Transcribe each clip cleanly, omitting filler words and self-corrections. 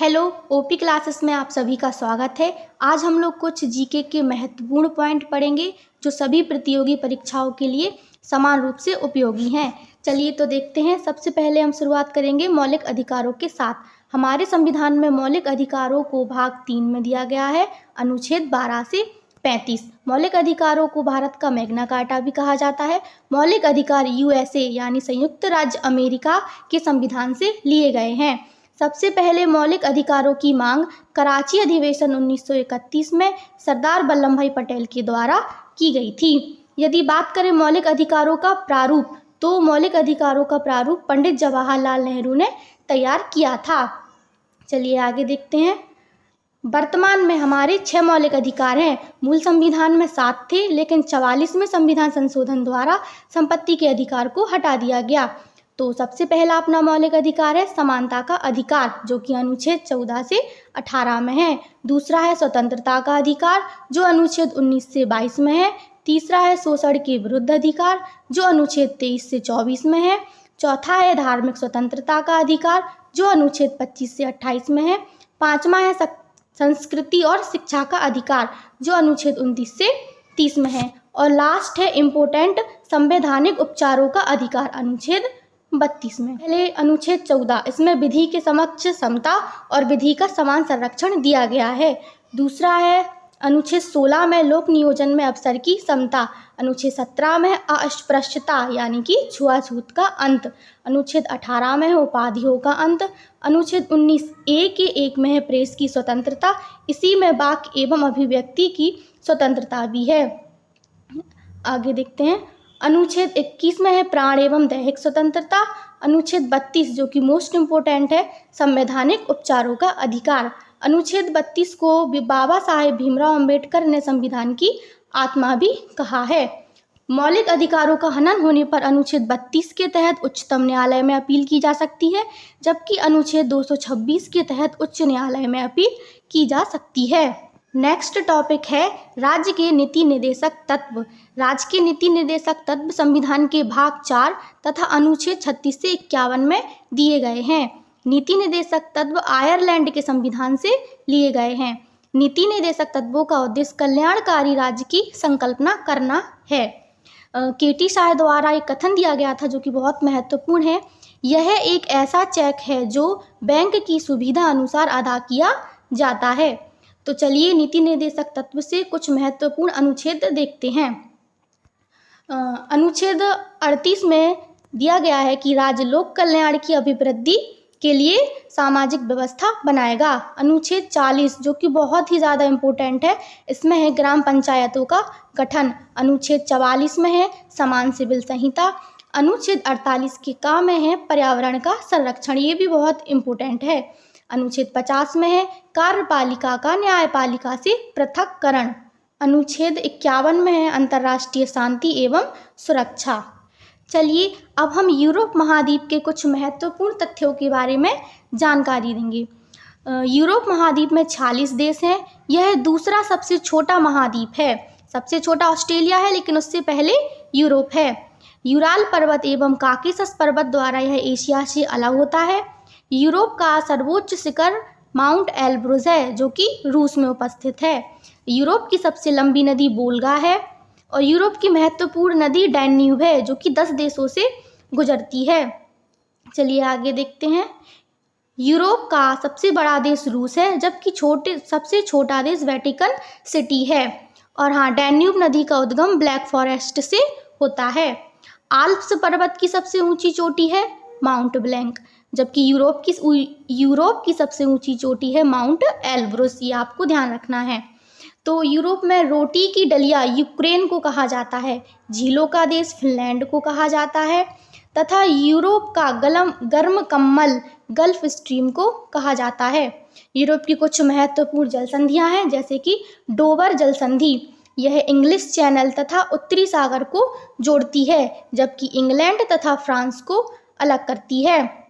Hello OP classes में आप सभी का स्वागत है। आज हम लोग कुछ जीके के महत्वपूर्ण पॉइंट पढ़ेंगे जो सभी प्रतियोगी परीक्षाओं के लिए समान रूप से उपयोगी हैं। चलिए तो देखते हैं। सबसे पहले हम शुरुआत करेंगे मौलिक अधिकारों के साथ। हमारे संविधान में मौलिक अधिकारों को भाग 3 में दिया गया है, अनुच्छेद 12 से 35। मौलिक अधिकारों को भारत का मैग्ना कार्टा भी कहा जाता है। मौलिक अधिकार यूएसए यानी संयुक्त राज्य अमेरिका के संविधान से लिए गए हैं। सबसे पहले मौलिक अधिकारों की मांग कराची अधिवेशन 1931 में सरदार वल्लभ भाई पटेल के द्वारा की गई थी। यदि बात करें मौलिक अधिकारों का प्रारूप, तो मौलिक अधिकारों का प्रारूप पंडित जवाहरलाल नेहरू ने तैयार किया था। चलिए आगे देखते हैं। वर्तमान में हमारे 6 मौलिक अधिकार हैं। मूल संविधान में 7 थे, लेकिन 44वें संविधान संशोधन द्वारा संपत्ति के अधिकार को हटा दिया गया। तो सबसे पहला अपना मौलिक अधिकार है समानता का अधिकार, जो कि अनुच्छेद 14 से 18 में है। दूसरा है स्वतंत्रता का अधिकार, जो अनुच्छेद 19 से 22 में है। तीसरा है शोषण के विरुद्ध अधिकार, जो अनुच्छेद 23 से 24 में है। चौथा है धार्मिक स्वतंत्रता का अधिकार, जो अनुच्छेद 25 से 28 में है। पांचवा है संस्कृति और शिक्षा का अधिकार, जो अनुच्छेद 29 से 30 में है। और लास्ट है इम्पोर्टेंट संवैधानिक उपचारों का अधिकार, अनुच्छेद 32 में। पहले अनुच्छेद 14, इसमें विधि के समक्ष समता और विधि का समान संरक्षण दिया गया है। दूसरा है अनुच्छेद 16 में लोक नियोजन में अवसर की समता। अनुच्छेद 17 में अस्पृश्यता यानी कि छुआछूत का अंत। अनुच्छेद 18 में है उपाधियों का अंत। अनुच्छेद 19A के 1 में है प्रेस की स्वतंत्रता। इसी में वाक एवं अभिव्यक्ति की स्वतंत्रता भी है। आगे देखते हैं। अनुच्छेद 21 में है प्राण एवं दैहिक स्वतंत्रता। अनुच्छेद 32 जो कि मोस्ट इम्पोर्टेंट है, संवैधानिक उपचारों का अधिकार। अनुच्छेद 32 को बाबा साहेब भीमराव अंबेडकर ने संविधान की आत्मा भी कहा है। मौलिक अधिकारों का हनन होने पर अनुच्छेद 32 के तहत उच्चतम न्यायालय में अपील की जा सकती है, जबकि अनुच्छेद 226 के तहत उच्च न्यायालय में अपील की जा सकती है। नेक्स्ट टॉपिक है राज्य के नीति निर्देशक तत्व। राज्य के नीति निर्देशक तत्व संविधान के भाग 4 तथा अनुच्छेद 36 से 51 में दिए गए हैं। नीति निर्देशक तत्व आयरलैंड के संविधान से लिए गए हैं। नीति निर्देशक तत्वों का उद्देश्य कल्याणकारी राज्य की संकल्पना करना है। केटी शाह द्वारा एक कथन दिया गया था जो कि बहुत महत्वपूर्ण है। यह एक ऐसा चेक है जो बैंक की सुविधा अनुसार अदा किया जाता है। तो चलिए नीति निर्देशक तत्व से कुछ महत्वपूर्ण अनुच्छेद देखते हैं। अनुच्छेद 38 में दिया गया है कि राज्य लोक कल्याण की अभिवृद्धि के लिए सामाजिक व्यवस्था बनाएगा। अनुच्छेद 40 जो कि बहुत ही ज़्यादा इम्पोर्टेंट है, इसमें है ग्राम पंचायतों का गठन। अनुच्छेद 44 में है समान सिविल संहिता। अनुच्छेद 48 के का में है पर्यावरण का संरक्षण, ये भी बहुत इम्पोर्टेंट है। अनुच्छेद 50 में है कार्यपालिका का न्यायपालिका से पृथक्करण। अनुच्छेद 51 में है अंतर्राष्ट्रीय शांति एवं सुरक्षा। चलिए अब हम यूरोप महाद्वीप के कुछ महत्वपूर्ण तथ्यों के बारे में जानकारी देंगे। यूरोप महाद्वीप में 46 देश हैं। यह दूसरा सबसे छोटा महाद्वीप है। सबसे छोटा ऑस्ट्रेलिया है, लेकिन उससे पहले यूरोप है। यूराल पर्वत एवं काकेशस पर्वत द्वारा यह एशिया से अलग होता है। यूरोप का सर्वोच्च शिखर माउंट एल्ब्रुज है, जो कि रूस में उपस्थित है। यूरोप की सबसे लंबी नदी वोल्गा है और यूरोप की महत्वपूर्ण नदी डैन्यूब है, जो कि 10 देशों से गुजरती है। चलिए आगे देखते हैं। यूरोप का सबसे बड़ा देश रूस है, जबकि सबसे छोटा देश वेटिकन सिटी है। और हाँ, डैन्यूब नदी का उद्गम ब्लैक फॉरेस्ट से होता है। आल्प्स पर्वत की सबसे ऊंची चोटी है माउंट ब्लैंक, जबकि यूरोप की सबसे ऊंची चोटी है माउंट एल्ब्रुस। ये आपको ध्यान रखना है। तो यूरोप में रोटी की डलिया यूक्रेन को कहा जाता है। झीलों का देश फिनलैंड को कहा जाता है तथा यूरोप का गर्म कम्बल गल्फ स्ट्रीम को कहा जाता है। यूरोप की कुछ महत्वपूर्ण जल संधियाँ हैं, जैसे कि डोवर जल संधि। यह इंग्लिश चैनल तथा उत्तरी सागर को जोड़ती है, जबकि इंग्लैंड तथा फ्रांस को अलग करती है।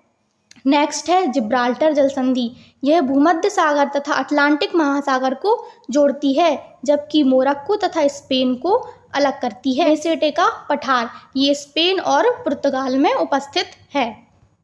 नेक्स्ट है जिब्राल्टर जल संधि। यह भूमध्य सागर तथा अटलांटिक महासागर को जोड़ती है, जबकि मोरक्को तथा स्पेन को अलग करती है। मेसेटे का पठार, ये स्पेन और पुर्तगाल में उपस्थित है।